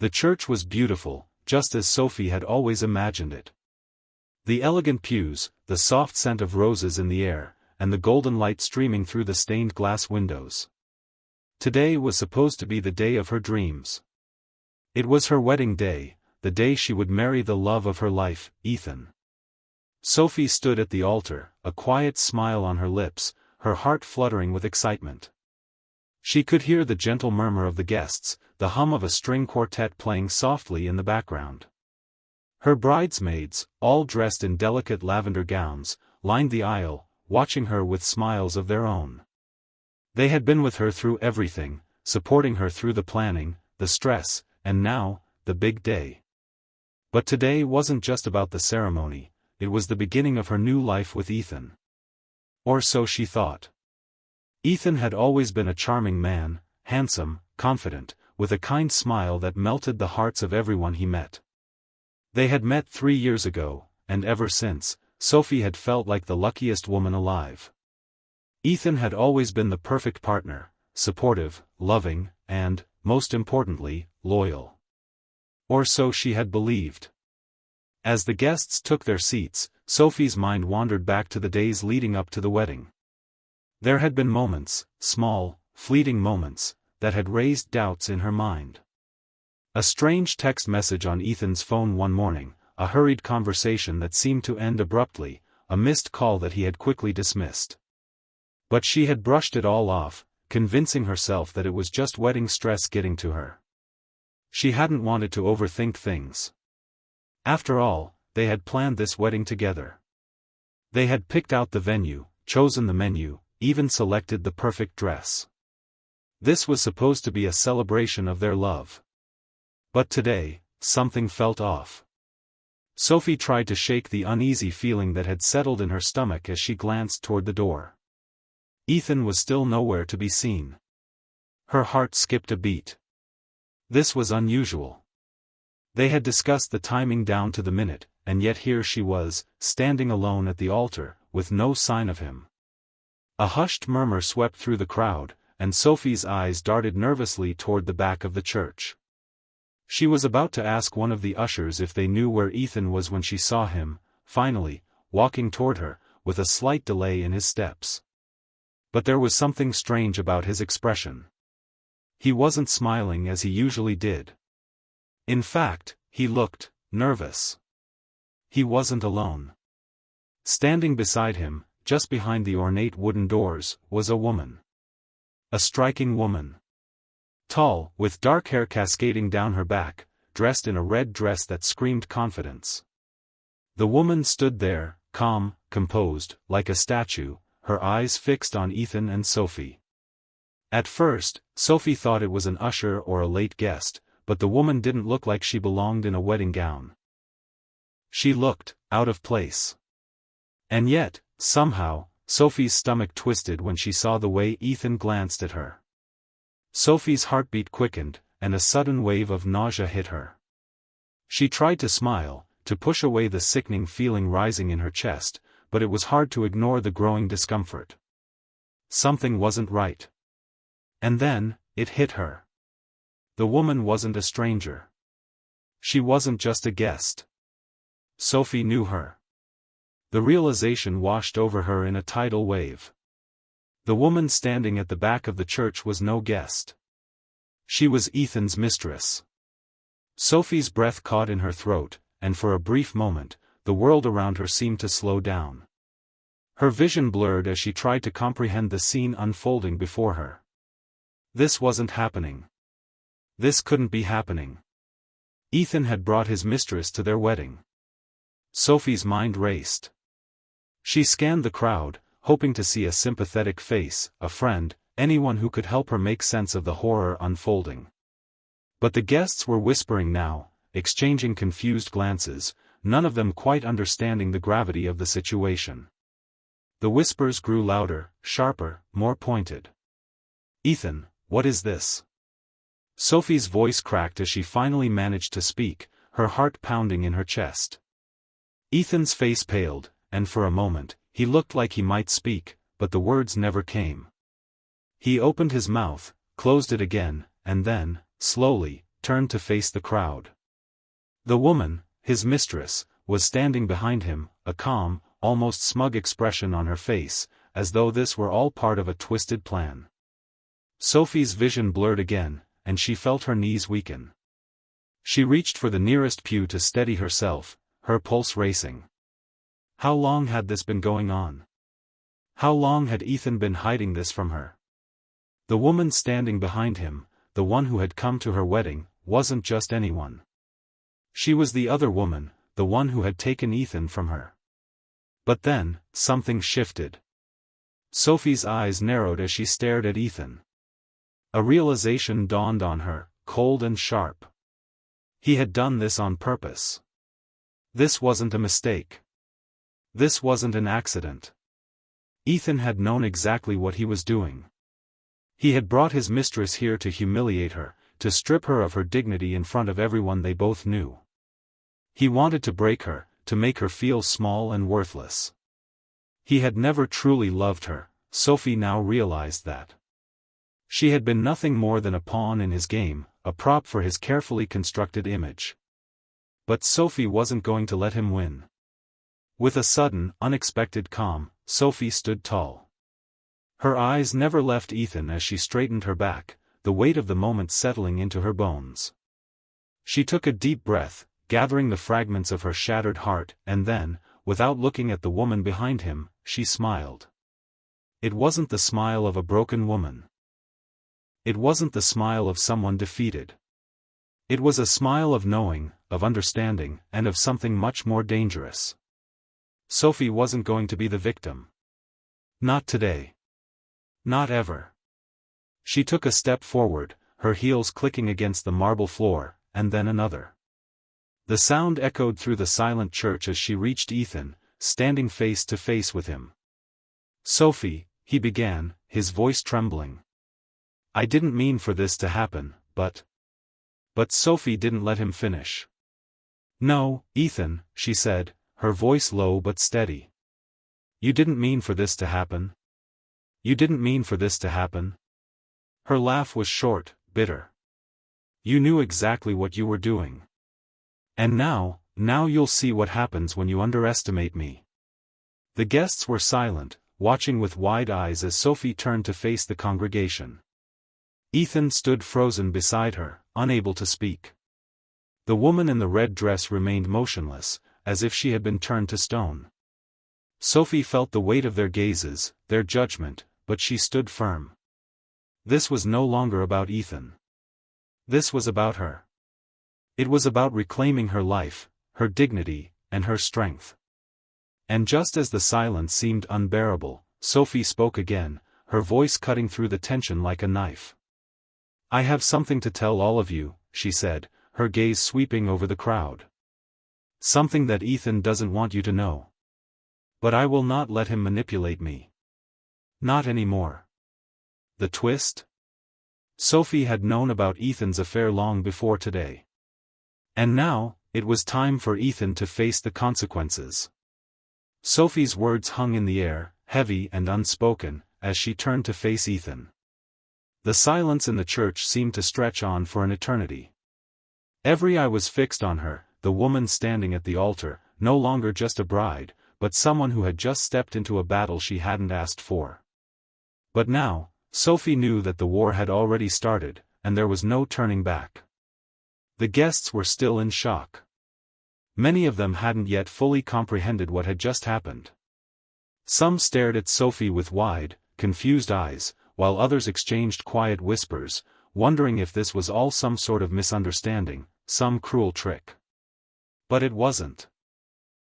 The church was beautiful, just as Sophie had always imagined it. The elegant pews, the soft scent of roses in the air, and the golden light streaming through the stained glass windows. Today was supposed to be the day of her dreams. It was her wedding day, the day she would marry the love of her life, Ethan. Sophie stood at the altar, a quiet smile on her lips, her heart fluttering with excitement. She could hear the gentle murmur of the guests, the hum of a string quartet playing softly in the background. Her bridesmaids, all dressed in delicate lavender gowns, lined the aisle, watching her with smiles of their own. They had been with her through everything, supporting her through the planning, the stress, and now, the big day. But today wasn't just about the ceremony, it was the beginning of her new life with Ethan. Or so she thought. Ethan had always been a charming man, handsome, confident, with a kind smile that melted the hearts of everyone he met. They had met 3 years ago, and ever since, Sophie had felt like the luckiest woman alive. Ethan had always been the perfect partner, supportive, loving, and, most importantly, loyal. Or so she had believed. As the guests took their seats, Sophie's mind wandered back to the days leading up to the wedding. There had been moments, small, fleeting moments, that had raised doubts in her mind. A strange text message on Ethan's phone one morning, a hurried conversation that seemed to end abruptly, a missed call that he had quickly dismissed. But she had brushed it all off, convincing herself that it was just wedding stress getting to her. She hadn't wanted to overthink things. After all, they had planned this wedding together. They had picked out the venue, chosen the menu, even selected the perfect dress. This was supposed to be a celebration of their love. But today, something felt off. Sophie tried to shake the uneasy feeling that had settled in her stomach as she glanced toward the door. Ethan was still nowhere to be seen. Her heart skipped a beat. This was unusual. They had discussed the timing down to the minute, and yet here she was, standing alone at the altar, with no sign of him. A hushed murmur swept through the crowd, and Sophie's eyes darted nervously toward the back of the church. She was about to ask one of the ushers if they knew where Ethan was when she saw him, finally, walking toward her, with a slight delay in his steps. But there was something strange about his expression. He wasn't smiling as he usually did. In fact, he looked nervous. He wasn't alone. Standing beside him, just behind the ornate wooden doors, was a woman. A striking woman. Tall, with dark hair cascading down her back, dressed in a red dress that screamed confidence. The woman stood there, calm, composed, like a statue, her eyes fixed on Ethan and Sophie. At first, Sophie thought it was an usher or a late guest, but the woman didn't look like she belonged in a wedding gown. She looked out of place. And yet, somehow, Sophie's stomach twisted when she saw the way Ethan glanced at her. Sophie's heartbeat quickened, and a sudden wave of nausea hit her. She tried to smile, to push away the sickening feeling rising in her chest, but it was hard to ignore the growing discomfort. Something wasn't right. And then, it hit her. The woman wasn't a stranger. She wasn't just a guest. Sophie knew her. The realization washed over her in a tidal wave. The woman standing at the back of the church was no guest. She was Ethan's mistress. Sophie's breath caught in her throat, and for a brief moment, the world around her seemed to slow down. Her vision blurred as she tried to comprehend the scene unfolding before her. This wasn't happening. This couldn't be happening. Ethan had brought his mistress to their wedding. Sophie's mind raced. She scanned the crowd, hoping to see a sympathetic face, a friend, anyone who could help her make sense of the horror unfolding. But the guests were whispering now, exchanging confused glances, none of them quite understanding the gravity of the situation. The whispers grew louder, sharper, more pointed. "Ethan, what is this?" Sophie's voice cracked as she finally managed to speak, her heart pounding in her chest. Ethan's face paled, and for a moment, he looked like he might speak, but the words never came. He opened his mouth, closed it again, and then, slowly, turned to face the crowd. The woman, his mistress, was standing behind him, a calm, almost smug expression on her face, as though this were all part of a twisted plan. Sophie's vision blurred again, and she felt her knees weaken. She reached for the nearest pew to steady herself, her pulse racing. How long had this been going on? How long had Ethan been hiding this from her? The woman standing behind him, the one who had come to her wedding, wasn't just anyone. She was the other woman, the one who had taken Ethan from her. But then, something shifted. Sophie's eyes narrowed as she stared at Ethan. A realization dawned on her, cold and sharp. He had done this on purpose. This wasn't a mistake. This wasn't an accident. Ethan had known exactly what he was doing. He had brought his mistress here to humiliate her, to strip her of her dignity in front of everyone they both knew. He wanted to break her, to make her feel small and worthless. He had never truly loved her, Sophie now realized that. She had been nothing more than a pawn in his game, a prop for his carefully constructed image. But Sophie wasn't going to let him win. With a sudden, unexpected calm, Sophie stood tall. Her eyes never left Ethan as she straightened her back, the weight of the moment settling into her bones. She took a deep breath, gathering the fragments of her shattered heart, and then, without looking at the woman behind him, she smiled. It wasn't the smile of a broken woman. It wasn't the smile of someone defeated. It was a smile of knowing, of understanding, and of something much more dangerous. Sophie wasn't going to be the victim. Not today. Not ever. She took a step forward, her heels clicking against the marble floor, and then another. The sound echoed through the silent church as she reached Ethan, standing face to face with him. "Sophie," he began, his voice trembling. "I didn't mean for this to happen, but..." But Sophie didn't let him finish. "No, Ethan," she said, her voice low but steady. "You didn't mean for this to happen. You didn't mean for this to happen." Her laugh was short, bitter. "You knew exactly what you were doing. And now you'll see what happens when you underestimate me." The guests were silent, watching with wide eyes as Sophie turned to face the congregation. Ethan stood frozen beside her, unable to speak. The woman in the red dress remained motionless, as if she had been turned to stone. Sophie felt the weight of their gazes, their judgment, but she stood firm. This was no longer about Ethan. This was about her. It was about reclaiming her life, her dignity, and her strength. And just as the silence seemed unbearable, Sophie spoke again, her voice cutting through the tension like a knife. "I have something to tell all of you," she said, her gaze sweeping over the crowd. "Something that Ethan doesn't want you to know. But I will not let him manipulate me. Not anymore." The twist? Sophie had known about Ethan's affair long before today. And now, it was time for Ethan to face the consequences. Sophie's words hung in the air, heavy and unspoken, as she turned to face Ethan. The silence in the church seemed to stretch on for an eternity. Every eye was fixed on her, the woman standing at the altar, no longer just a bride, but someone who had just stepped into a battle she hadn't asked for. But now, Sophie knew that the war had already started, and there was no turning back. The guests were still in shock. Many of them hadn't yet fully comprehended what had just happened. Some stared at Sophie with wide, confused eyes, while others exchanged quiet whispers, wondering if this was all some sort of misunderstanding, some cruel trick. But it wasn't.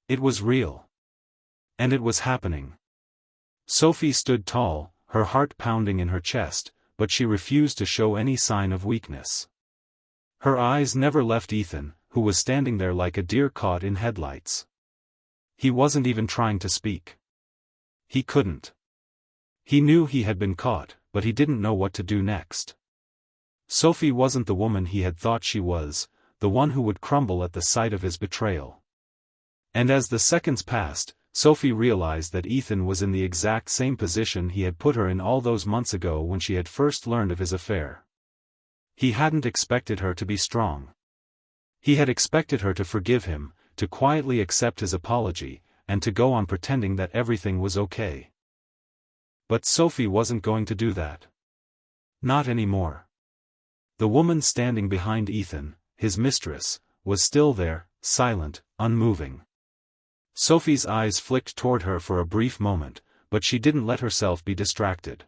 It was real. And it was happening. Sophie stood tall, her heart pounding in her chest, but she refused to show any sign of weakness. Her eyes never left Ethan, who was standing there like a deer caught in headlights. He wasn't even trying to speak. He couldn't. He knew he had been caught, but he didn't know what to do next. Sophie wasn't the woman he had thought she was, the one who would crumble at the sight of his betrayal. And as the seconds passed, Sophie realized that Ethan was in the exact same position he had put her in all those months ago when she had first learned of his affair. He hadn't expected her to be strong. He had expected her to forgive him, to quietly accept his apology, and to go on pretending that everything was okay. But Sophie wasn't going to do that. Not anymore. The woman standing behind Ethan, his mistress, was still there, silent, unmoving. Sophie's eyes flicked toward her for a brief moment, but she didn't let herself be distracted.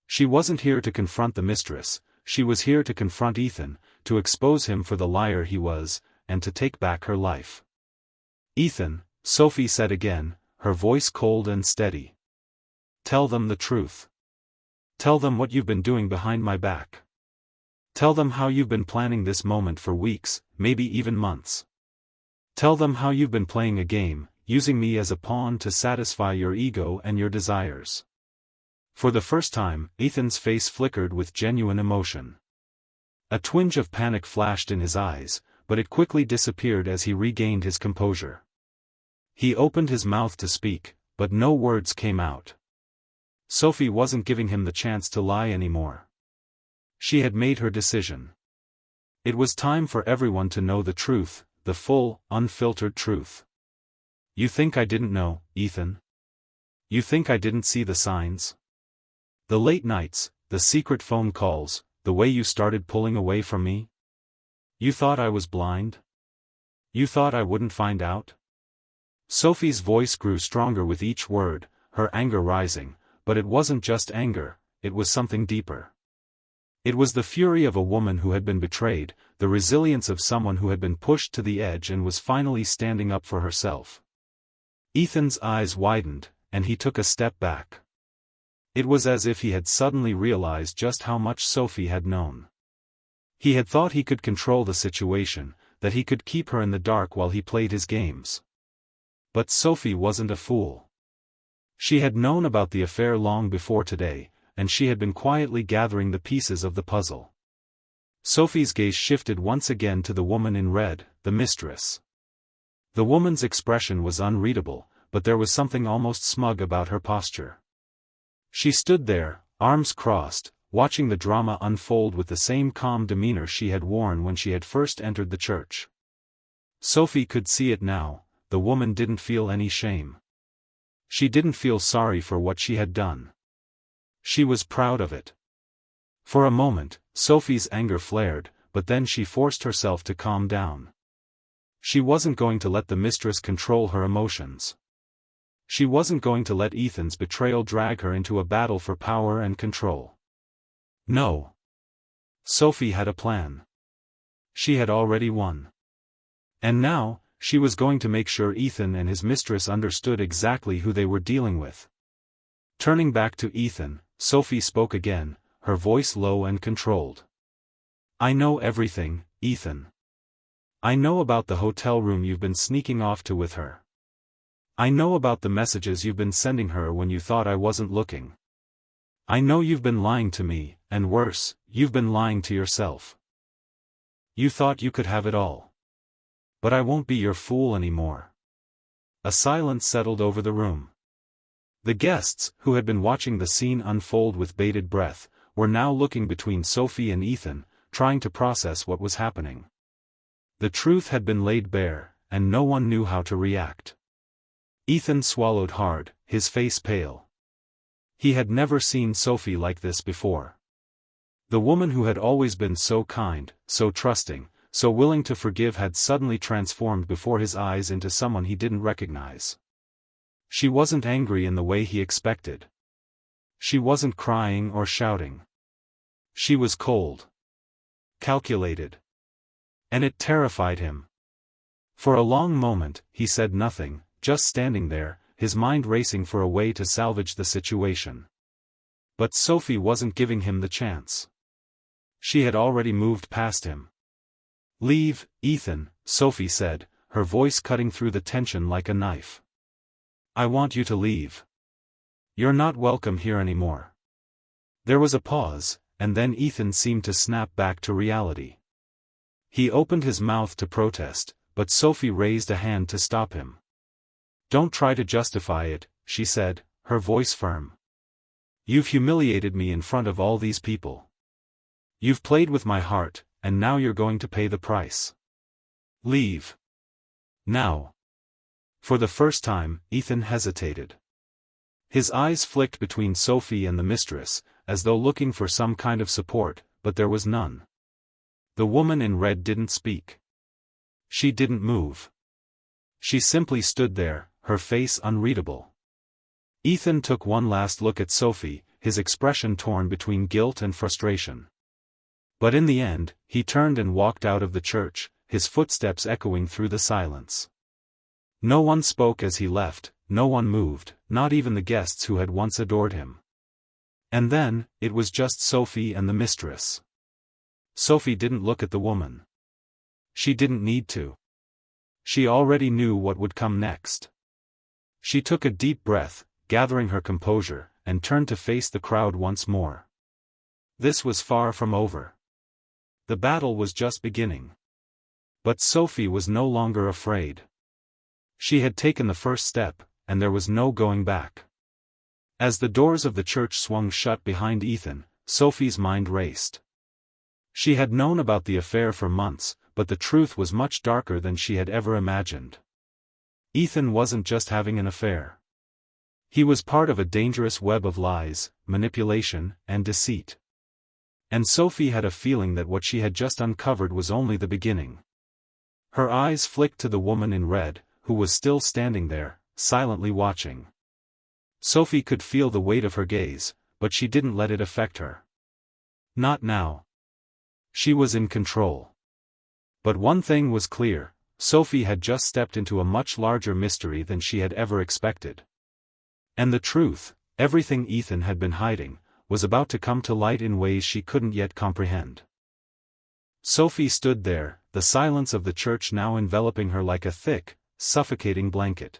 She wasn't here to confront the mistress, she was here to confront Ethan, to expose him for the liar he was, and to take back her life. "Ethan," Sophie said again, her voice cold and steady. "Tell them the truth. Tell them what you've been doing behind my back. Tell them how you've been planning this moment for weeks, maybe even months. Tell them how you've been playing a game, using me as a pawn to satisfy your ego and your desires." For the first time, Ethan's face flickered with genuine emotion. A twinge of panic flashed in his eyes, but it quickly disappeared as he regained his composure. He opened his mouth to speak, but no words came out. Sophie wasn't giving him the chance to lie anymore. She had made her decision. It was time for everyone to know the truth, the full, unfiltered truth. "You think I didn't know, Ethan? You think I didn't see the signs? The late nights, the secret phone calls, the way you started pulling away from me? You thought I was blind? You thought I wouldn't find out?" Sophie's voice grew stronger with each word, her anger rising, but it wasn't just anger, it was something deeper. It was the fury of a woman who had been betrayed, the resilience of someone who had been pushed to the edge and was finally standing up for herself. Ethan's eyes widened, and he took a step back. It was as if he had suddenly realized just how much Sophie had known. He had thought he could control the situation, that he could keep her in the dark while he played his games. But Sophie wasn't a fool. She had known about the affair long before today, and she had been quietly gathering the pieces of the puzzle. Sophie's gaze shifted once again to the woman in red, the mistress. The woman's expression was unreadable, but there was something almost smug about her posture. She stood there, arms crossed, watching the drama unfold with the same calm demeanor she had worn when she had first entered the church. Sophie could see it now, the woman didn't feel any shame. She didn't feel sorry for what she had done. She was proud of it. For a moment, Sophie's anger flared, but then she forced herself to calm down. She wasn't going to let the mistress control her emotions. She wasn't going to let Ethan's betrayal drag her into a battle for power and control. No. Sophie had a plan. She had already won. And now, she was going to make sure Ethan and his mistress understood exactly who they were dealing with. Turning back to Ethan, Sophie spoke again, her voice low and controlled. "I know everything, Ethan. I know about the hotel room you've been sneaking off to with her. I know about the messages you've been sending her when you thought I wasn't looking. I know you've been lying to me, and worse, you've been lying to yourself. You thought you could have it all. But I won't be your fool anymore." A silence settled over the room. The guests, who had been watching the scene unfold with bated breath, were now looking between Sophie and Ethan, trying to process what was happening. The truth had been laid bare, and no one knew how to react. Ethan swallowed hard, his face pale. He had never seen Sophie like this before. The woman who had always been so kind, so trusting, so willing to forgive had suddenly transformed before his eyes into someone he didn't recognize. She wasn't angry in the way he expected. She wasn't crying or shouting. She was cold. Calculated. And it terrified him. For a long moment, he said nothing, just standing there, his mind racing for a way to salvage the situation. But Sophie wasn't giving him the chance. She had already moved past him. "Leave, Ethan," Sophie said, her voice cutting through the tension like a knife. "I want you to leave. You're not welcome here anymore." There was a pause, and then Ethan seemed to snap back to reality. He opened his mouth to protest, but Sophie raised a hand to stop him. "Don't try to justify it," she said, her voice firm. "You've humiliated me in front of all these people. You've played with my heart, and now you're going to pay the price. Leave. Now. For the first time, Ethan hesitated. His eyes flicked between Sophie and the mistress, as though looking for some kind of support, but there was none. The woman in red didn't speak. She didn't move. She simply stood there, her face unreadable. Ethan took one last look at Sophie, his expression torn between guilt and frustration. But in the end, he turned and walked out of the church, his footsteps echoing through the silence. No one spoke as he left, no one moved, not even the guests who had once adored him. And then, it was just Sophie and the mistress. Sophie didn't look at the woman. She didn't need to. She already knew what would come next. She took a deep breath, gathering her composure, and turned to face the crowd once more. This was far from over. The battle was just beginning. But Sophie was no longer afraid. She had taken the first step, and there was no going back. As the doors of the church swung shut behind Ethan, Sophie's mind raced. She had known about the affair for months, but the truth was much darker than she had ever imagined. Ethan wasn't just having an affair. He was part of a dangerous web of lies, manipulation, and deceit. And Sophie had a feeling that what she had just uncovered was only the beginning. Her eyes flicked to the woman in red, who was still standing there, silently watching. Sophie could feel the weight of her gaze, but she didn't let it affect her. Not now. She was in control. But one thing was clear, Sophie had just stepped into a much larger mystery than she had ever expected. And the truth, everything Ethan had been hiding, was about to come to light in ways she couldn't yet comprehend. Sophie stood there, the silence of the church now enveloping her like a thick, suffocating blanket.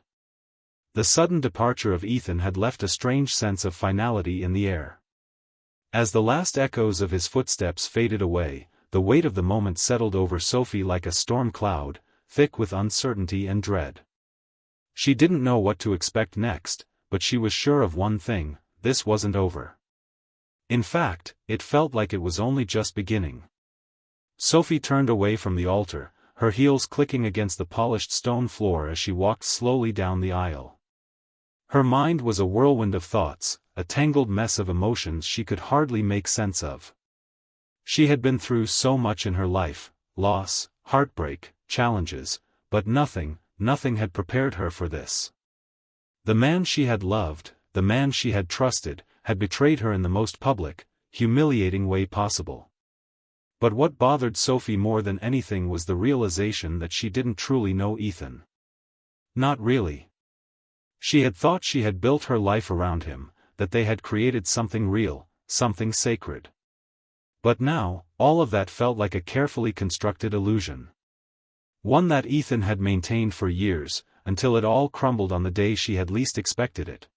The sudden departure of Ethan had left a strange sense of finality in the air. As the last echoes of his footsteps faded away, the weight of the moment settled over Sophie like a storm cloud, thick with uncertainty and dread. She didn't know what to expect next, but she was sure of one thing: this wasn't over. In fact, it felt like it was only just beginning. Sophie turned away from the altar, her heels clicking against the polished stone floor as she walked slowly down the aisle. Her mind was a whirlwind of thoughts, a tangled mess of emotions she could hardly make sense of. She had been through so much in her life: loss, heartbreak, challenges, but nothing had prepared her for this. The man she had loved, the man she had trusted, had betrayed her in the most public, humiliating way possible. But what bothered Sophie more than anything was the realization that she didn't truly know Ethan. Not really. She had thought she had built her life around him, that they had created something real, something sacred. But now, all of that felt like a carefully constructed illusion. One that Ethan had maintained for years, until it all crumbled on the day she had least expected it.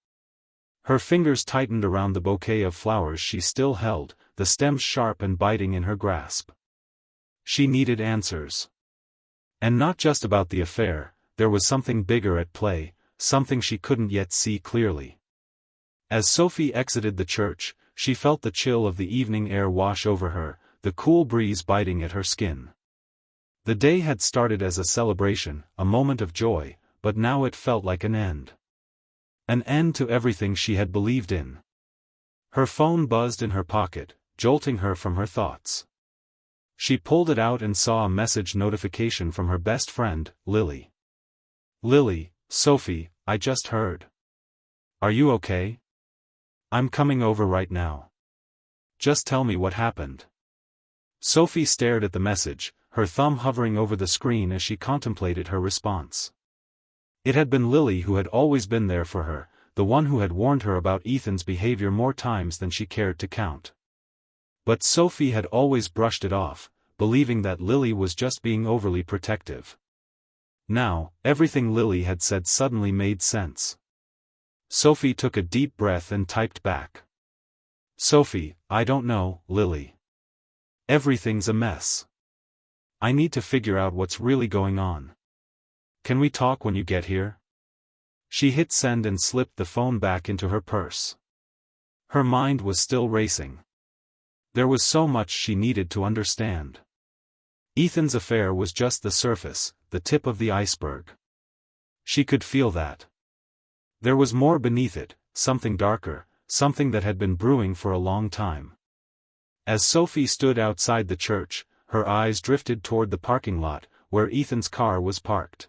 Her fingers tightened around the bouquet of flowers she still held, the stems sharp and biting in her grasp. She needed answers. And not just about the affair, there was something bigger at play, something she couldn't yet see clearly. As Sophie exited the church, she felt the chill of the evening air wash over her, the cool breeze biting at her skin. The day had started as a celebration, a moment of joy, but now it felt like an end. An end to everything she had believed in. Her phone buzzed in her pocket, jolting her from her thoughts. She pulled it out and saw a message notification from her best friend, Lily. "Lily, Sophie, I just heard. Are you okay? I'm coming over right now. Just tell me what happened." Sophie stared at the message, her thumb hovering over the screen as she contemplated her response. It had been Lily who had always been there for her, the one who had warned her about Ethan's behavior more times than she cared to count. But Sophie had always brushed it off, believing that Lily was just being overly protective. Now, everything Lily had said suddenly made sense. Sophie took a deep breath and typed back. "Sophie, I don't know, Lily. Everything's a mess. I need to figure out what's really going on. Can we talk when you get here?" She hit send and slipped the phone back into her purse. Her mind was still racing. There was so much she needed to understand. Ethan's affair was just the surface, the tip of the iceberg. She could feel that. There was more beneath it, something darker, something that had been brewing for a long time. As Sophie stood outside the church, her eyes drifted toward the parking lot, where Ethan's car was parked.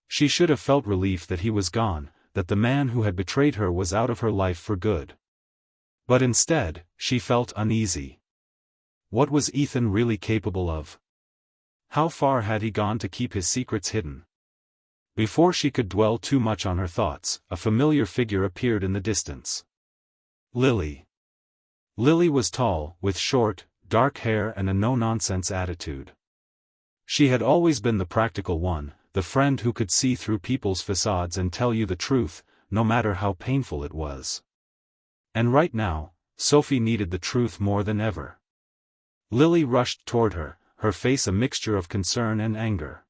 She should have felt relief that he was gone, that the man who had betrayed her was out of her life for good. But instead, she felt uneasy. What was Ethan really capable of? How far had he gone to keep his secrets hidden? Before she could dwell too much on her thoughts, a familiar figure appeared in the distance. Lily. Lily was tall, with short, dark hair and a no-nonsense attitude. She had always been the practical one, the friend who could see through people's facades and tell you the truth, no matter how painful it was. And right now, Sophie needed the truth more than ever. Lily rushed toward her, her face a mixture of concern and anger.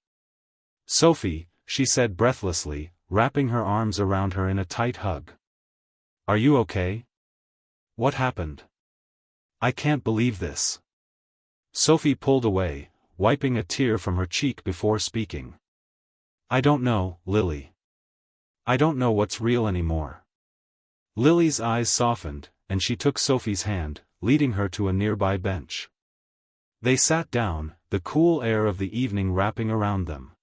"Sophie," she said breathlessly, wrapping her arms around her in a tight hug. "Are you okay? What happened? I can't believe this." Sophie pulled away, wiping a tear from her cheek before speaking. "I don't know, Lily. I don't know what's real anymore." Lily's eyes softened, and she took Sophie's hand, leading her to a nearby bench. They sat down, the cool air of the evening wrapping around them.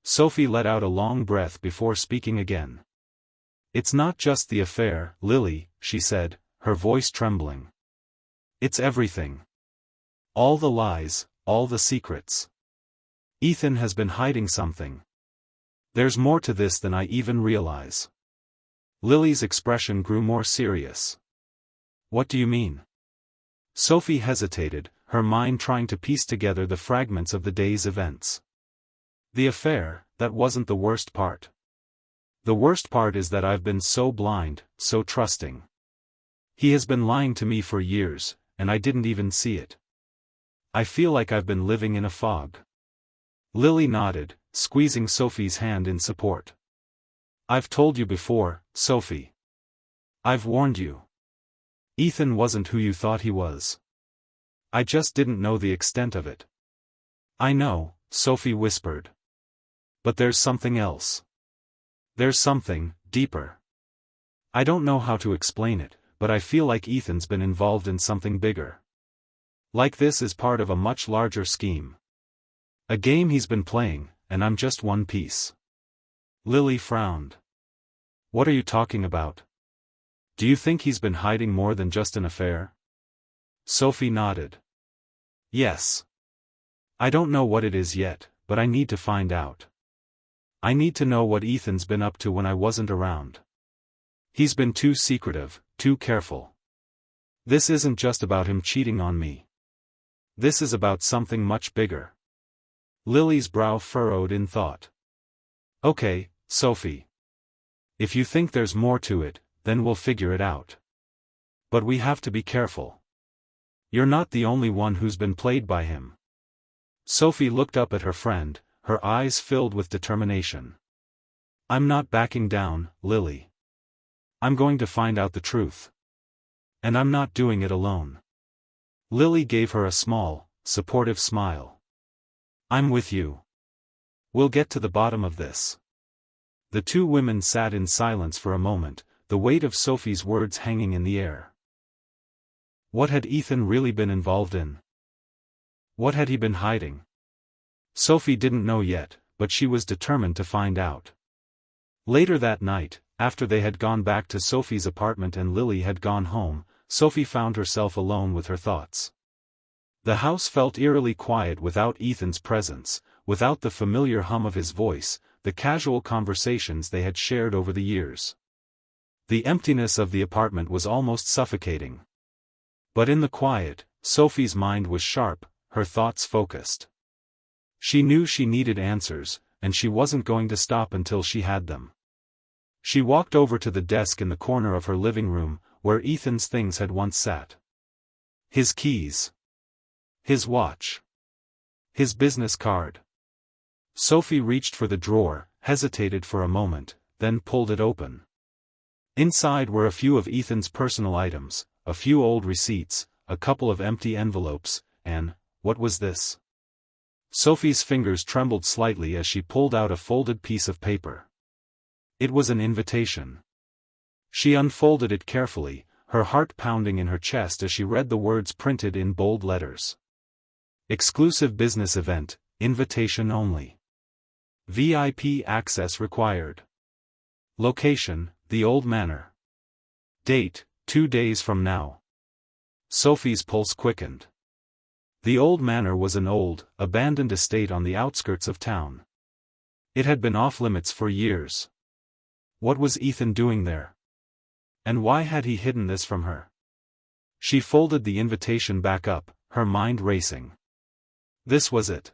Sophie let out a long breath before speaking again. "It's not just the affair, Lily," she said, her voice trembling. "It's everything. All the lies, all the secrets. Ethan has been hiding something. There's more to this than I even realize." Lily's expression grew more serious. "What do you mean?" Sophie hesitated, her mind trying to piece together the fragments of the day's events. "The affair, that wasn't the worst part. The worst part is that I've been so blind, so trusting. He has been lying to me for years, and I didn't even see it. I feel like I've been living in a fog." Lily nodded, squeezing Sophie's hand in support. "I've told you before, Sophie. I've warned you. Ethan wasn't who you thought he was. I just didn't know the extent of it." "I know," Sophie whispered. "But there's something else. There's something deeper. I don't know how to explain it, but I feel like Ethan's been involved in something bigger. Like this is part of a much larger scheme. A game he's been playing, and I'm just one piece." Lily frowned. "What are you talking about? Do you think he's been hiding more than just an affair?" Sophie nodded. "Yes. I don't know what it is yet, but I need to find out. I need to know what Ethan's been up to when I wasn't around. He's been too secretive, too careful. This isn't just about him cheating on me. This is about something much bigger." Lily's brow furrowed in thought. "Okay, Sophie. If you think there's more to it, then we'll figure it out. But we have to be careful. You're not the only one who's been played by him." Sophie looked up at her friend, her eyes filled with determination. "I'm not backing down, Lily. I'm going to find out the truth. And I'm not doing it alone." Lily gave her a small, supportive smile. "I'm with you. We'll get to the bottom of this." The two women sat in silence for a moment, the weight of Sophie's words hanging in the air. What had Ethan really been involved in? What had he been hiding? Sophie didn't know yet, but she was determined to find out. Later that night, after they had gone back to Sophie's apartment and Lily had gone home, Sophie found herself alone with her thoughts. The house felt eerily quiet without Ethan's presence, without the familiar hum of his voice, the casual conversations they had shared over the years. The emptiness of the apartment was almost suffocating. But in the quiet, Sophie's mind was sharp, her thoughts focused. She knew she needed answers, and she wasn't going to stop until she had them. She walked over to the desk in the corner of her living room, where Ethan's things had once sat. His keys. His watch. His business card. Sophie reached for the drawer, hesitated for a moment, then pulled it open. Inside were a few of Ethan's personal items, a few old receipts, a couple of empty envelopes, and, what was this? Sophie's fingers trembled slightly as she pulled out a folded piece of paper. It was an invitation. She unfolded it carefully, her heart pounding in her chest as she read the words printed in bold letters. Exclusive business event, invitation only. VIP access required. Location, the old manor. Date, 2 days from now. Sophie's pulse quickened. The old manor was an old, abandoned estate on the outskirts of town. It had been off-limits for years. What was Ethan doing there? And why had he hidden this from her? She folded the invitation back up, her mind racing. This was it.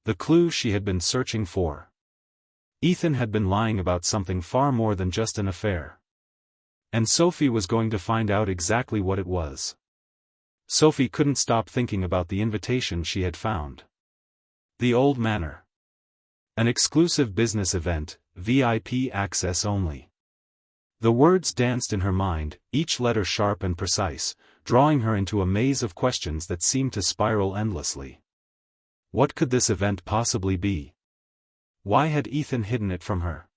The clue she had been searching for. Ethan had been lying about something far more than just an affair. And Sophie was going to find out exactly what it was. Sophie couldn't stop thinking about the invitation she had found. The old manor. An exclusive business event, VIP access only. The words danced in her mind, each letter sharp and precise, drawing her into a maze of questions that seemed to spiral endlessly. What could this event possibly be? Why had Ethan hidden it from her?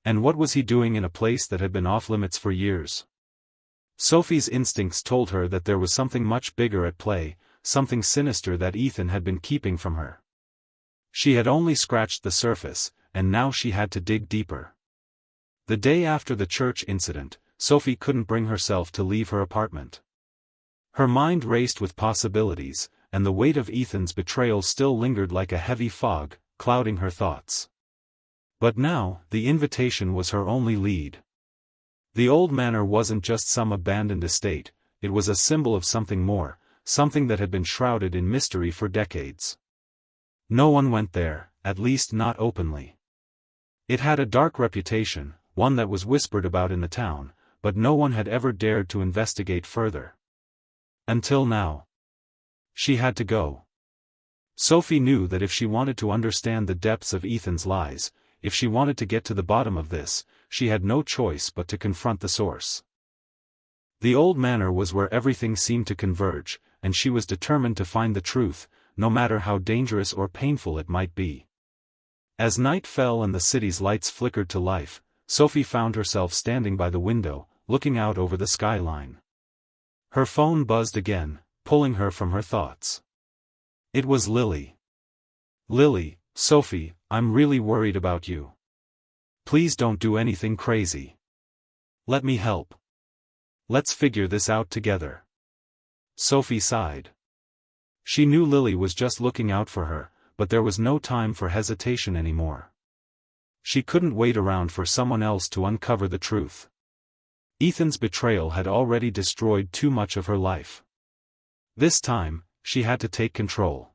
And what was he doing in a place that had been off-limits for years? Sophie's instincts told her that there was something much bigger at play, something sinister that Ethan had been keeping from her. She had only scratched the surface, and now she had to dig deeper. The day after the church incident, Sophie couldn't bring herself to leave her apartment. Her mind raced with possibilities, and the weight of Ethan's betrayal still lingered like a heavy fog, clouding her thoughts. But now, the invitation was her only lead. The old manor wasn't just some abandoned estate, it was a symbol of something more, something that had been shrouded in mystery for decades. No one went there, at least not openly. It had a dark reputation, one that was whispered about in the town, but no one had ever dared to investigate further. Until now. She had to go. Sophie knew that if she wanted to understand the depths of Ethan's lies, if she wanted to get to the bottom of this, she had no choice but to confront the source. The old manor was where everything seemed to converge, and she was determined to find the truth, no matter how dangerous or painful it might be. As night fell and the city's lights flickered to life, Sophie found herself standing by the window, looking out over the skyline. Her phone buzzed again, pulling her from her thoughts. It was Lily. Lily, Sophie, I'm really worried about you. Please don't do anything crazy. Let me help. Let's figure this out together. Sophie sighed. She knew Lily was just looking out for her, but there was no time for hesitation anymore. She couldn't wait around for someone else to uncover the truth. Ethan's betrayal had already destroyed too much of her life. This time, she had to take control.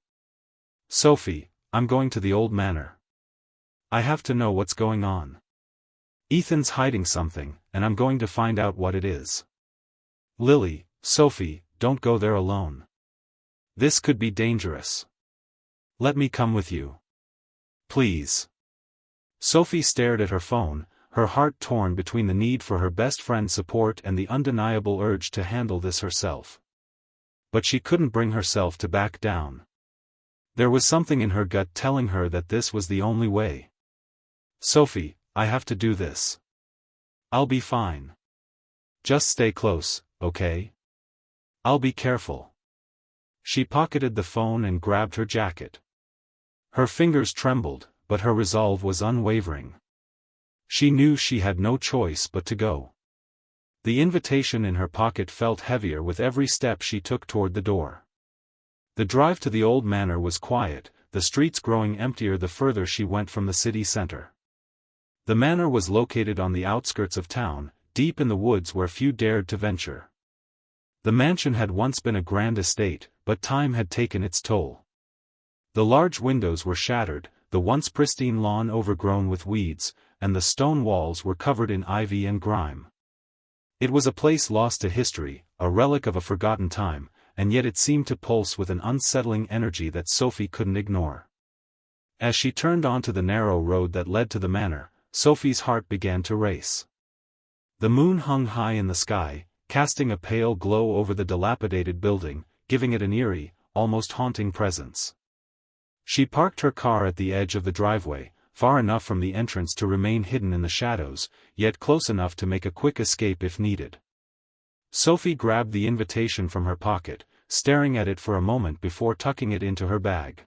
Sophie, I'm going to the old manor. I have to know what's going on. Ethan's hiding something, and I'm going to find out what it is. Lily, Sophie, don't go there alone. This could be dangerous. Let me come with you. Please. Sophie stared at her phone, her heart torn between the need for her best friend's support and the undeniable urge to handle this herself. But she couldn't bring herself to back down. There was something in her gut telling her that this was the only way. Sophie, I have to do this. I'll be fine. Just stay close, okay? I'll be careful. She pocketed the phone and grabbed her jacket. Her fingers trembled, but her resolve was unwavering. She knew she had no choice but to go. The invitation in her pocket felt heavier with every step she took toward the door. The drive to the old manor was quiet, the streets growing emptier the further she went from the city center. The manor was located on the outskirts of town, deep in the woods where few dared to venture. The mansion had once been a grand estate, but time had taken its toll. The large windows were shattered, the once pristine lawn overgrown with weeds, and the stone walls were covered in ivy and grime. It was a place lost to history, a relic of a forgotten time, and yet it seemed to pulse with an unsettling energy that Sophie couldn't ignore. As she turned onto the narrow road that led to the manor, Sophie's heart began to race. The moon hung high in the sky, casting a pale glow over the dilapidated building, giving it an eerie, almost haunting presence. She parked her car at the edge of the driveway, far enough from the entrance to remain hidden in the shadows, yet close enough to make a quick escape if needed. Sophie grabbed the invitation from her pocket, staring at it for a moment before tucking it into her bag.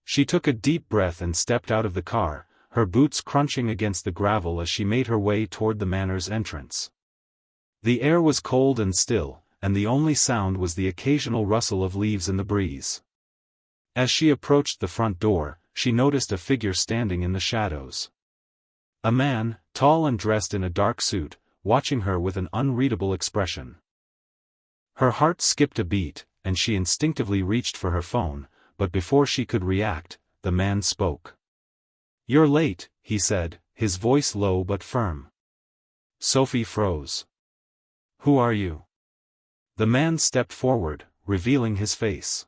She took a deep breath and stepped out of the car, her boots crunching against the gravel as she made her way toward the manor's entrance. The air was cold and still, and the only sound was the occasional rustle of leaves in the breeze. As she approached the front door, she noticed a figure standing in the shadows. A man, tall and dressed in a dark suit, watching her with an unreadable expression. Her heart skipped a beat, and she instinctively reached for her phone, but before she could react, the man spoke. "You're late," he said, his voice low but firm. Sophie froze. "Who are you?" The man stepped forward, revealing his face.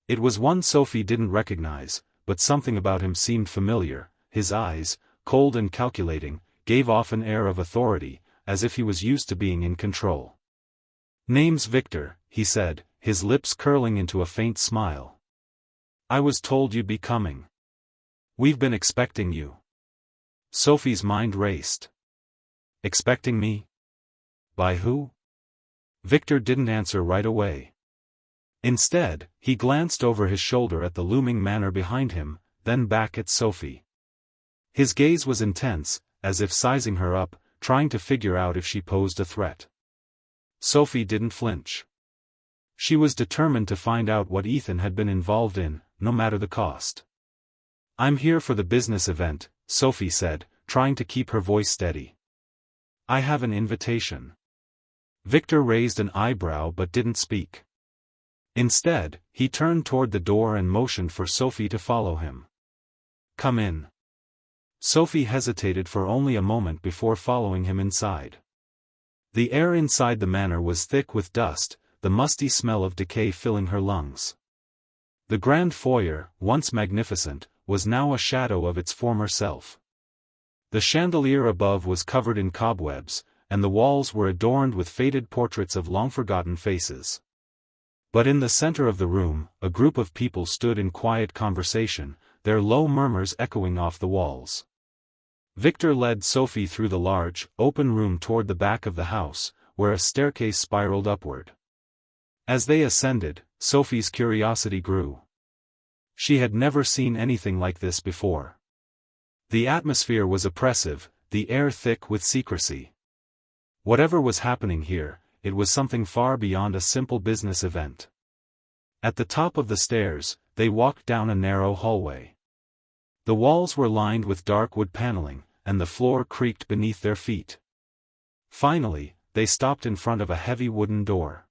It was one Sophie didn't recognize, but something about him seemed familiar. His eyes, cold and calculating, gave off an air of authority, as if he was used to being in control. "Name's Victor," he said, his lips curling into a faint smile. "I was told you'd be coming. We've been expecting you." Sophie's mind raced. "Expecting me? By who?" Victor didn't answer right away. Instead, he glanced over his shoulder at the looming manor behind him, then back at Sophie. His gaze was intense, as if sizing her up, trying to figure out if she posed a threat. Sophie didn't flinch. She was determined to find out what Ethan had been involved in, no matter the cost. "I'm here for the business event," Sophie said, trying to keep her voice steady. "I have an invitation." Victor raised an eyebrow but didn't speak. Instead, he turned toward the door and motioned for Sophie to follow him. "Come in." Sophie hesitated for only a moment before following him inside. The air inside the manor was thick with dust, the musty smell of decay filling her lungs. The grand foyer, once magnificent, was now a shadow of its former self. The chandelier above was covered in cobwebs, and the walls were adorned with faded portraits of long-forgotten faces. But in the center of the room, a group of people stood in quiet conversation, their low murmurs echoing off the walls. Victor led Sophie through the large, open room toward the back of the house, where a staircase spiraled upward. As they ascended, Sophie's curiosity grew. She had never seen anything like this before. The atmosphere was oppressive, the air thick with secrecy. Whatever was happening here, it was something far beyond a simple business event. At the top of the stairs, they walked down a narrow hallway. The walls were lined with dark wood paneling, and the floor creaked beneath their feet. Finally, they stopped in front of a heavy wooden door.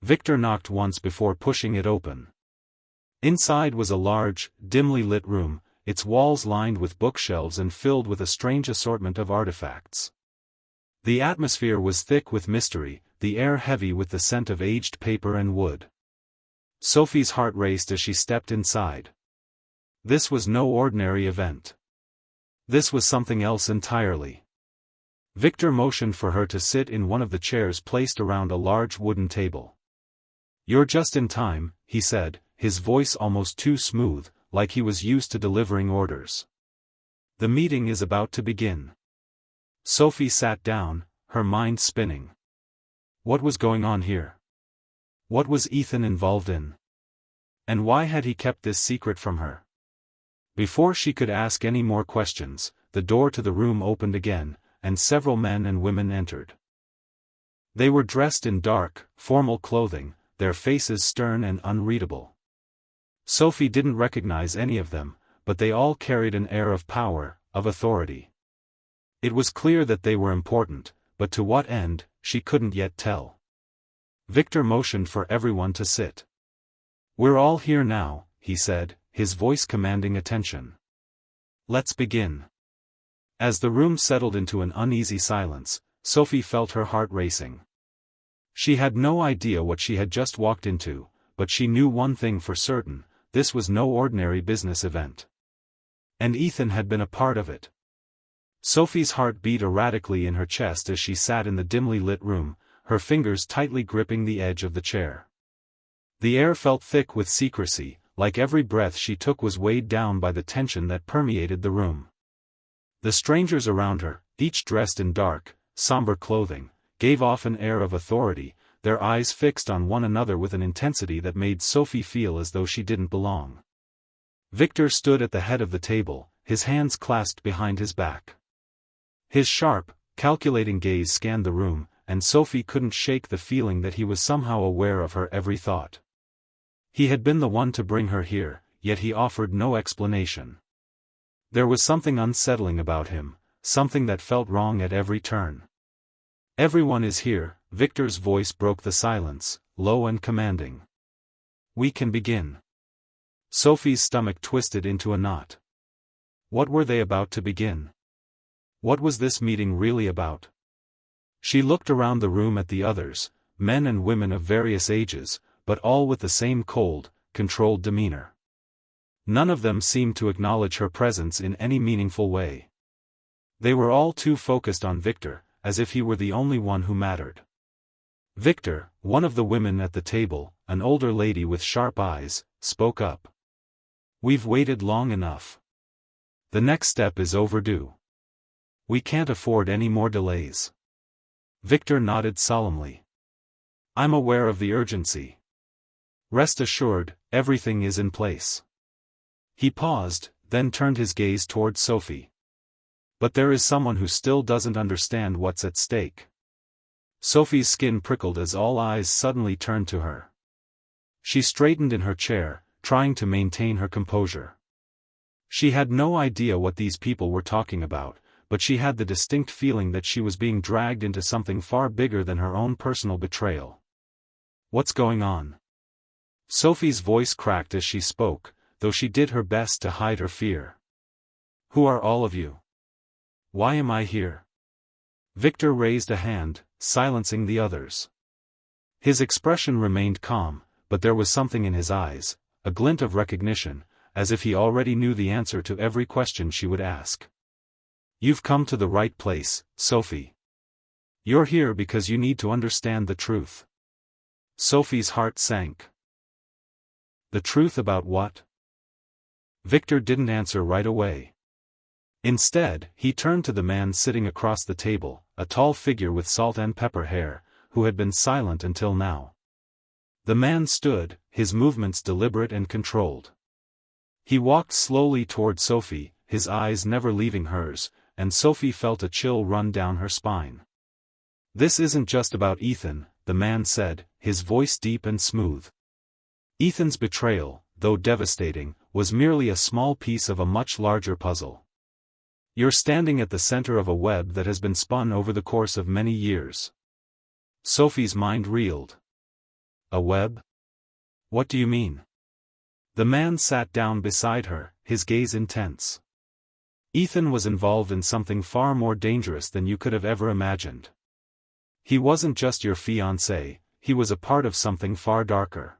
Victor knocked once before pushing it open. Inside was a large, dimly lit room, its walls lined with bookshelves and filled with a strange assortment of artifacts. The atmosphere was thick with mystery, the air heavy with the scent of aged paper and wood. Sophie's heart raced as she stepped inside. This was no ordinary event. This was something else entirely. Victor motioned for her to sit in one of the chairs placed around a large wooden table. "You're just in time," he said, his voice almost too smooth, like he was used to delivering orders. "The meeting is about to begin." Sophie sat down, her mind spinning. What was going on here? What was Ethan involved in? And why had he kept this secret from her? Before she could ask any more questions, the door to the room opened again, and several men and women entered. They were dressed in dark, formal clothing, their faces stern and unreadable. Sophie didn't recognize any of them, but they all carried an air of power, of authority. It was clear that they were important, but to what end, she couldn't yet tell. Victor motioned for everyone to sit. "We're all here now," he said, his voice commanding attention. "Let's begin." As the room settled into an uneasy silence, Sophie felt her heart racing. She had no idea what she had just walked into, but she knew one thing for certain: this was no ordinary business event. And Ethan had been a part of it. Sophie's heart beat erratically in her chest as she sat in the dimly lit room, her fingers tightly gripping the edge of the chair. The air felt thick with secrecy, like every breath she took was weighed down by the tension that permeated the room. The strangers around her, each dressed in dark, somber clothing, gave off an air of authority, their eyes fixed on one another with an intensity that made Sophie feel as though she didn't belong. Victor stood at the head of the table, his hands clasped behind his back. His sharp, calculating gaze scanned the room, and Sophie couldn't shake the feeling that he was somehow aware of her every thought. He had been the one to bring her here, yet he offered no explanation. There was something unsettling about him, something that felt wrong at every turn. "Everyone is here," Victor's voice broke the silence, low and commanding. "We can begin." Sophie's stomach twisted into a knot. What were they about to begin? What was this meeting really about? She looked around the room at the others, men and women of various ages, but all with the same cold, controlled demeanor. None of them seemed to acknowledge her presence in any meaningful way. They were all too focused on Victor, as if he were the only one who mattered. Victor, one of the women at the table, an older lady with sharp eyes, spoke up. "We've waited long enough. The next step is overdue. We can't afford any more delays." Victor nodded solemnly. "I'm aware of the urgency. Rest assured, everything is in place." He paused, then turned his gaze toward Sophie. "But there is someone who still doesn't understand what's at stake." Sophie's skin prickled as all eyes suddenly turned to her. She straightened in her chair, trying to maintain her composure. She had no idea what these people were talking about, but she had the distinct feeling that she was being dragged into something far bigger than her own personal betrayal. "What's going on?" Sophie's voice cracked as she spoke, though she did her best to hide her fear. "Who are all of you? Why am I here?" Victor raised a hand, silencing the others. His expression remained calm, but there was something in his eyes, a glint of recognition, as if he already knew the answer to every question she would ask. "You've come to the right place, Sophie. You're here because you need to understand the truth." Sophie's heart sank. "The truth about what?" Victor didn't answer right away. Instead, he turned to the man sitting across the table, a tall figure with salt and pepper hair, who had been silent until now. The man stood, his movements deliberate and controlled. He walked slowly toward Sophie, his eyes never leaving hers, and Sophie felt a chill run down her spine. "This isn't just about Ethan," the man said, his voice deep and smooth. "Ethan's betrayal, though devastating, was merely a small piece of a much larger puzzle. You're standing at the center of a web that has been spun over the course of many years." Sophie's mind reeled. "A web? What do you mean?" The man sat down beside her, his gaze intense. "Ethan was involved in something far more dangerous than you could have ever imagined. He wasn't just your fiancé, he was a part of something far darker.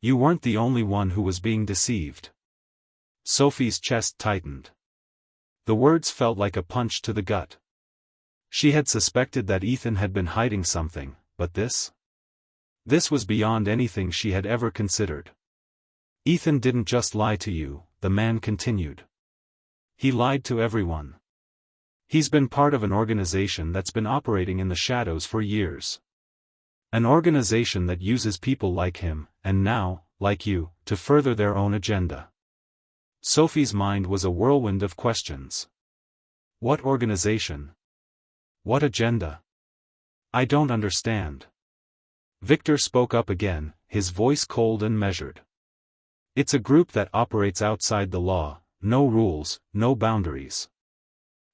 You weren't the only one who was being deceived." Sophie's chest tightened. The words felt like a punch to the gut. She had suspected that Ethan had been hiding something, but this? This was beyond anything she had ever considered. "Ethan didn't just lie to you," the man continued. "He lied to everyone. He's been part of an organization that's been operating in the shadows for years. An organization that uses people like him, and now, like you, to further their own agenda." Sophie's mind was a whirlwind of questions. What organization? What agenda? "I don't understand." Victor spoke up again, his voice cold and measured. "It's a group that operates outside the law, no rules, no boundaries.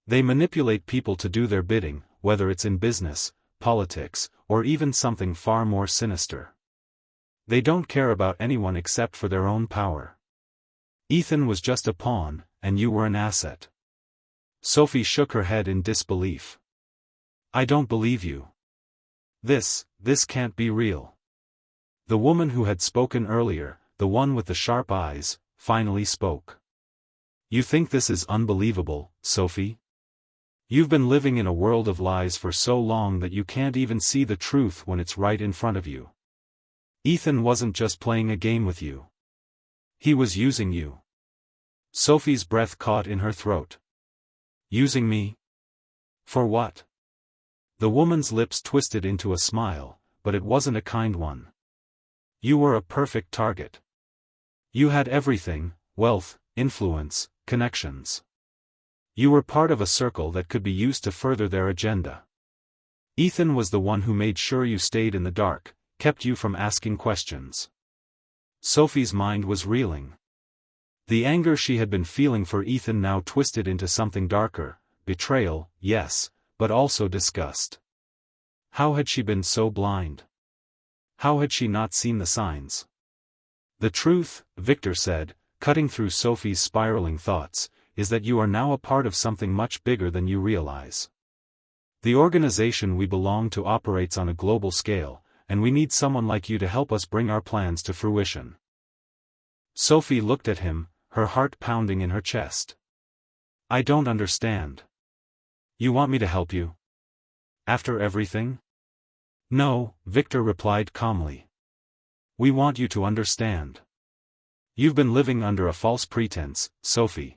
They manipulate people to do their bidding, whether it's in business, politics, or even something far more sinister. They don't care about anyone except for their own power. Ethan was just a pawn, and you were an asset." Sophie shook her head in disbelief. "I don't believe you. This can't be real." The woman who had spoken earlier, the one with the sharp eyes, finally spoke. "You think this is unbelievable, Sophie? You've been living in a world of lies for so long that you can't even see the truth when it's right in front of you. Ethan wasn't just playing a game with you. He was using you. Sophie's breath caught in her throat. Using me? For what? The woman's lips twisted into a smile, but it wasn't a kind one. You were a perfect target. You had everything: wealth, influence, connections. You were part of a circle that could be used to further their agenda. Ethan was the one who made sure you stayed in the dark, kept you from asking questions. Sophie's mind was reeling. The anger she had been feeling for Ethan now twisted into something darker: betrayal, yes, but also disgust. How had she been so blind? How had she not seen the signs? The truth, Victor said, cutting through Sophie's spiraling thoughts, is that you are now a part of something much bigger than you realize. The organization we belong to operates on a global scale, and we need someone like you to help us bring our plans to fruition. Sophie looked at him, her heart pounding in her chest. I don't understand. You want me to help you? After everything? No, Victor replied calmly. We want you to understand. You've been living under a false pretense, Sophie.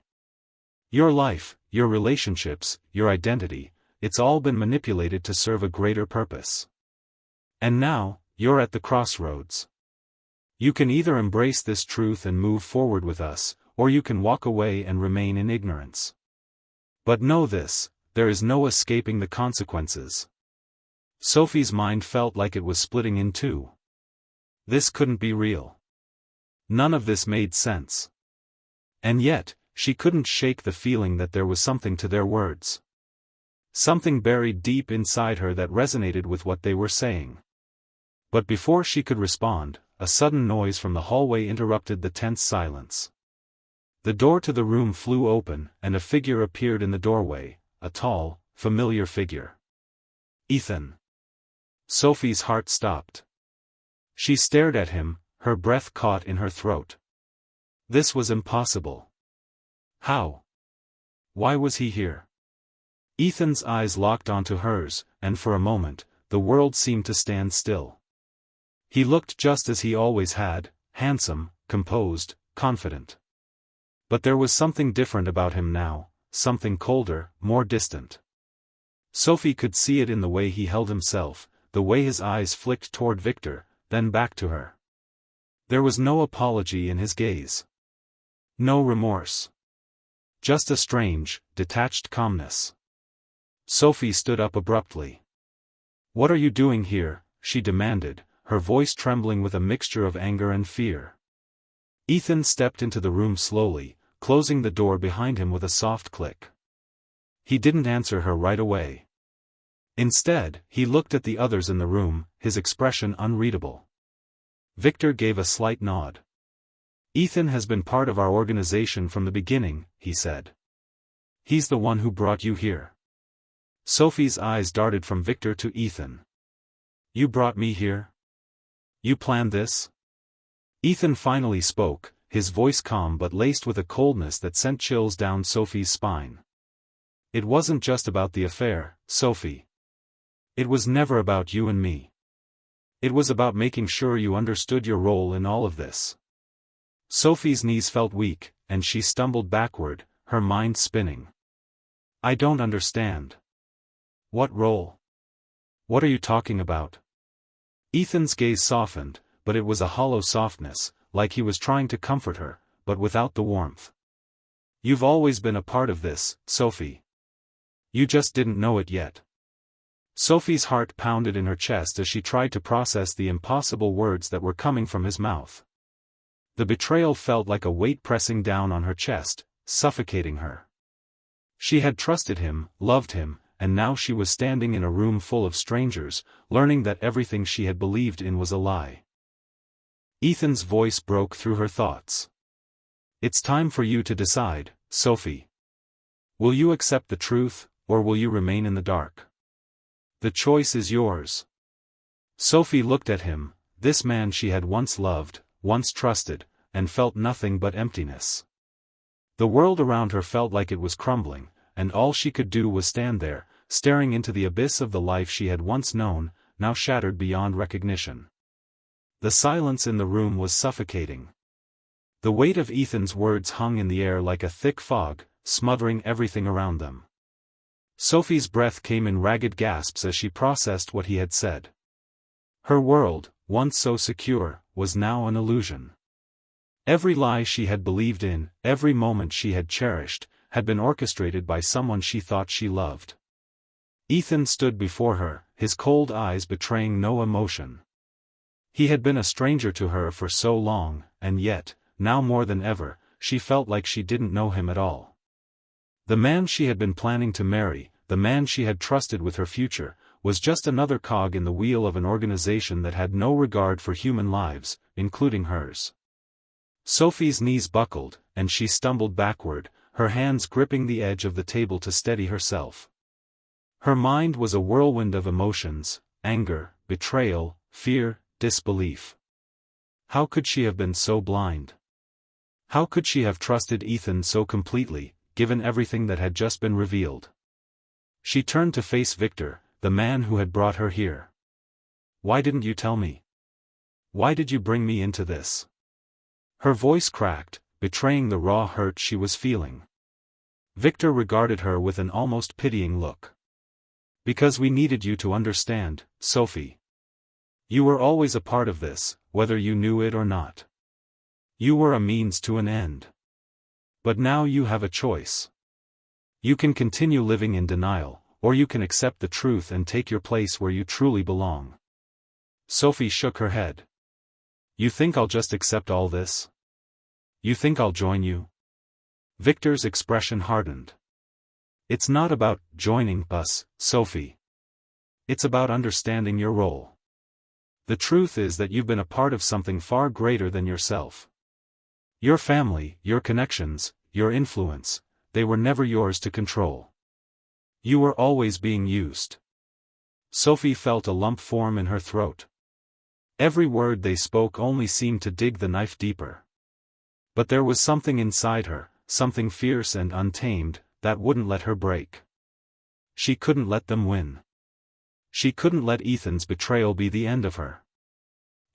Your life, your relationships, your identity, it's all been manipulated to serve a greater purpose. And now, you're at the crossroads. You can either embrace this truth and move forward with us, or you can walk away and remain in ignorance. But know this, there is no escaping the consequences. Sophie's mind felt like it was splitting in two. This couldn't be real. None of this made sense. And yet, she couldn't shake the feeling that there was something to their words. Something buried deep inside her that resonated with what they were saying. But before she could respond, a sudden noise from the hallway interrupted the tense silence. The door to the room flew open, and a figure appeared in the doorway, a tall, familiar figure. Ethan. Sophie's heart stopped. She stared at him, her breath caught in her throat. This was impossible. How? Why was he here? Ethan's eyes locked onto hers, and for a moment, the world seemed to stand still. He looked just as he always had, handsome, composed, confident. But there was something different about him now, something colder, more distant. Sophie could see it in the way he held himself, the way his eyes flicked toward Victor, then back to her. There was no apology in his gaze. No remorse. Just a strange, detached calmness. Sophie stood up abruptly. What are you doing here? She demanded, her voice trembling with a mixture of anger and fear. Ethan stepped into the room slowly, closing the door behind him with a soft click. He didn't answer her right away. Instead, he looked at the others in the room, his expression unreadable. Victor gave a slight nod. Ethan has been part of our organization from the beginning, he said. He's the one who brought you here. Sophie's eyes darted from Victor to Ethan. You brought me here? You planned this? Ethan finally spoke, his voice calm but laced with a coldness that sent chills down Sophie's spine. It wasn't just about the affair, Sophie. It was never about you and me. It was about making sure you understood your role in all of this. Sophie's knees felt weak, and she stumbled backward, her mind spinning. I don't understand. What role? What are you talking about? Ethan's gaze softened, but it was a hollow softness, like he was trying to comfort her, but without the warmth. You've always been a part of this, Sophie. You just didn't know it yet. Sophie's heart pounded in her chest as she tried to process the impossible words that were coming from his mouth. The betrayal felt like a weight pressing down on her chest, suffocating her. She had trusted him, loved him, and now she was standing in a room full of strangers, learning that everything she had believed in was a lie. Ethan's voice broke through her thoughts. It's time for you to decide, Sophie. Will you accept the truth, or will you remain in the dark? The choice is yours. Sophie looked at him, this man she had once loved, once trusted, and felt nothing but emptiness. The world around her felt like it was crumbling, and all she could do was stand there, staring into the abyss of the life she had once known, now shattered beyond recognition. The silence in the room was suffocating. The weight of Ethan's words hung in the air like a thick fog, smothering everything around them. Sophie's breath came in ragged gasps as she processed what he had said. Her world, once so secure, was now an illusion. Every lie she had believed in, every moment she had cherished, had been orchestrated by someone she thought she loved. Ethan stood before her, his cold eyes betraying no emotion. He had been a stranger to her for so long, and yet, now more than ever, she felt like she didn't know him at all. The man she had been planning to marry, the man she had trusted with her future, was just another cog in the wheel of an organization that had no regard for human lives, including hers. Sophie's knees buckled, and she stumbled backward, her hands gripping the edge of the table to steady herself. Her mind was a whirlwind of emotions: anger, betrayal, fear, disbelief. How could she have been so blind? How could she have trusted Ethan so completely, given everything that had just been revealed? She turned to face Victor, the man who had brought her here. "Why didn't you tell me? Why did you bring me into this?" Her voice cracked, betraying the raw hurt she was feeling. Victor regarded her with an almost pitying look. "Because we needed you to understand, Sophie. You were always a part of this, whether you knew it or not. You were a means to an end. But now you have a choice. You can continue living in denial, or you can accept the truth and take your place where you truly belong." Sophie shook her head. "You think I'll just accept all this? You think I'll join you?" Victor's expression hardened. "It's not about joining us, Sophie. It's about understanding your role. The truth is that you've been a part of something far greater than yourself. Your family, your connections, your influence, they were never yours to control. You were always being used." Sophie felt a lump form in her throat. Every word they spoke only seemed to dig the knife deeper. But there was something inside her, something fierce and untamed, that wouldn't let her break. She couldn't let them win. She couldn't let Ethan's betrayal be the end of her.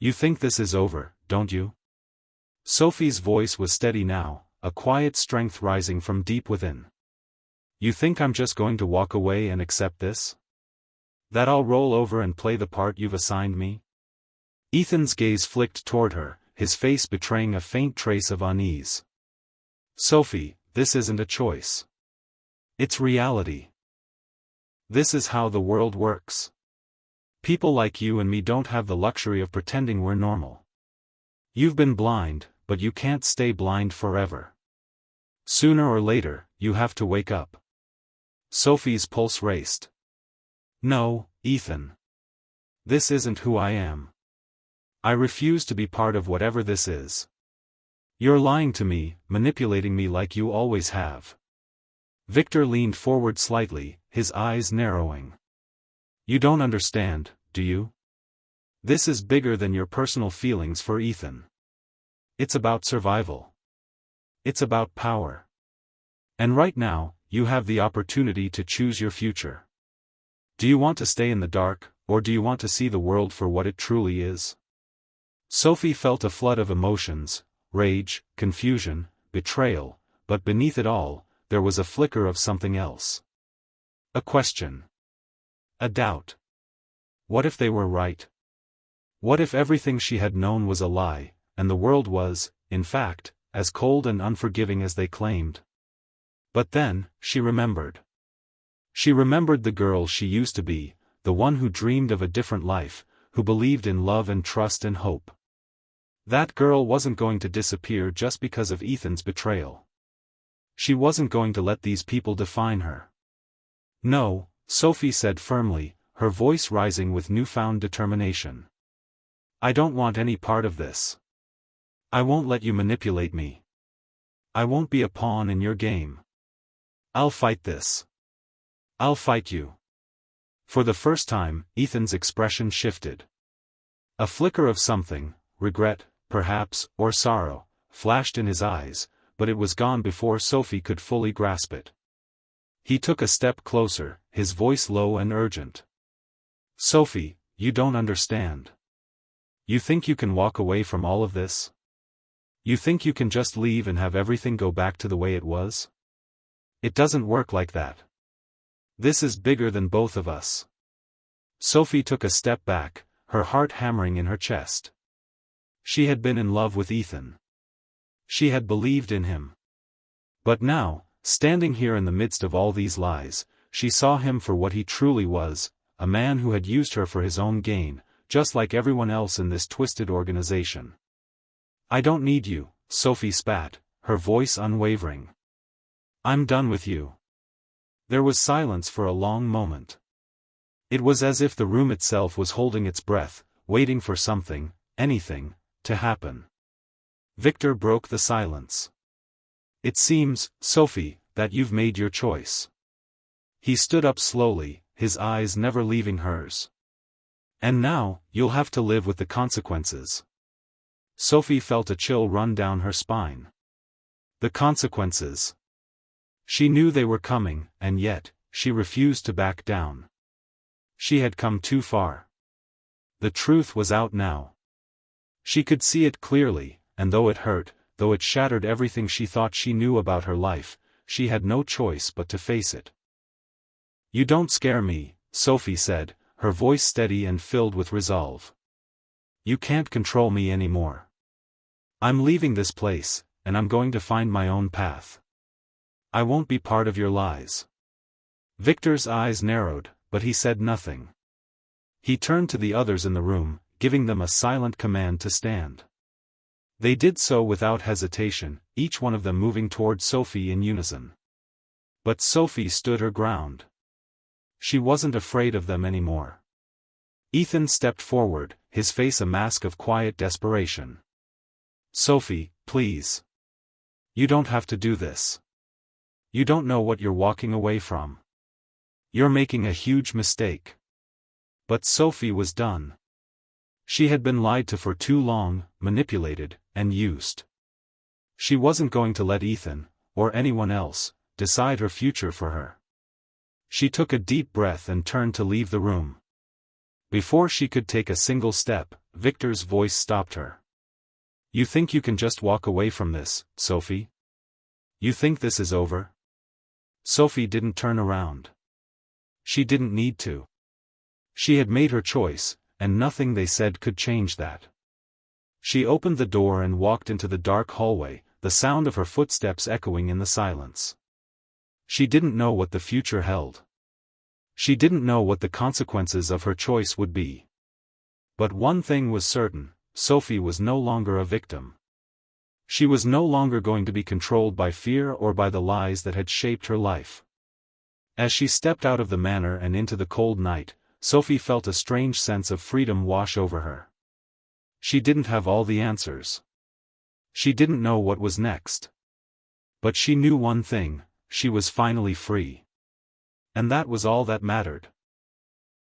"You think this is over, don't you?" Sophie's voice was steady now, a quiet strength rising from deep within. "You think I'm just going to walk away and accept this? That I'll roll over and play the part you've assigned me?" Ethan's gaze flicked toward her, his face betraying a faint trace of unease. "Sophie, this isn't a choice. It's reality. This is how the world works. People like you and me don't have the luxury of pretending we're normal. You've been blind, but you can't stay blind forever. Sooner or later, you have to wake up." Sophie's pulse raced. "No, Ethan. This isn't who I am. I refuse to be part of whatever this is. You're lying to me, manipulating me like you always have." Victor leaned forward slightly, his eyes narrowing. "You don't understand, do you? This is bigger than your personal feelings for Ethan. It's about survival. It's about power. And right now, you have the opportunity to choose your future. Do you want to stay in the dark, or do you want to see the world for what it truly is?" Sophie felt a flood of emotions: rage, confusion, betrayal, but beneath it all, there was a flicker of something else. A question. A doubt. What if they were right? What if everything she had known was a lie, and the world was, in fact, as cold and unforgiving as they claimed? But then, she remembered. She remembered the girl she used to be, the one who dreamed of a different life, who believed in love and trust and hope. That girl wasn't going to disappear just because of Ethan's betrayal. She wasn't going to let these people define her. "No," Sophie said firmly, her voice rising with newfound determination. "I don't want any part of this. I won't let you manipulate me. I won't be a pawn in your game. I'll fight this. I'll fight you." For the first time, Ethan's expression shifted. A flicker of something, regret, perhaps, or sorrow, flashed in his eyes, but it was gone before Sophie could fully grasp it. He took a step closer, his voice low and urgent. Sophie, you don't understand. You think you can walk away from all of this? You think you can just leave and have everything go back to the way it was? It doesn't work like that. This is bigger than both of us. Sophie took a step back, her heart hammering in her chest. She had been in love with Ethan. She had believed in him. But now, standing here in the midst of all these lies, she saw him for what he truly was, a man who had used her for his own gain, just like everyone else in this twisted organization. I don't need you, Sophie spat, her voice unwavering. I'm done with you. There was silence for a long moment. It was as if the room itself was holding its breath, waiting for something, anything, to happen. Victor broke the silence. It seems, Sophie, that you've made your choice. He stood up slowly, his eyes never leaving hers. And now, you'll have to live with the consequences. Sophie felt a chill run down her spine. The consequences. She knew they were coming, and yet, she refused to back down. She had come too far. The truth was out now. She could see it clearly, and though it hurt, though it shattered everything she thought she knew about her life, she had no choice but to face it. You don't scare me, Sophie said, her voice steady and filled with resolve. You can't control me anymore. I'm leaving this place, and I'm going to find my own path. I won't be part of your lies. Victor's eyes narrowed, but he said nothing. He turned to the others in the room, giving them a silent command to stand. They did so without hesitation, each one of them moving toward Sophie in unison. But Sophie stood her ground. She wasn't afraid of them anymore. Ethan stepped forward, his face a mask of quiet desperation. Sophie, please. You don't have to do this. You don't know what you're walking away from. You're making a huge mistake. But Sophie was done. She had been lied to for too long, manipulated, and used. She wasn't going to let Ethan, or anyone else, decide her future for her. She took a deep breath and turned to leave the room. Before she could take a single step, Victor's voice stopped her. You think you can just walk away from this, Sophie? You think this is over? Sophie didn't turn around. She didn't need to. She had made her choice, and nothing they said could change that. She opened the door and walked into the dark hallway, the sound of her footsteps echoing in the silence. She didn't know what the future held. She didn't know what the consequences of her choice would be. But one thing was certain, Sophie was no longer a victim. She was no longer going to be controlled by fear or by the lies that had shaped her life. As she stepped out of the manor and into the cold night, Sophie felt a strange sense of freedom wash over her. She didn't have all the answers. She didn't know what was next. But she knew one thing, she was finally free. And that was all that mattered.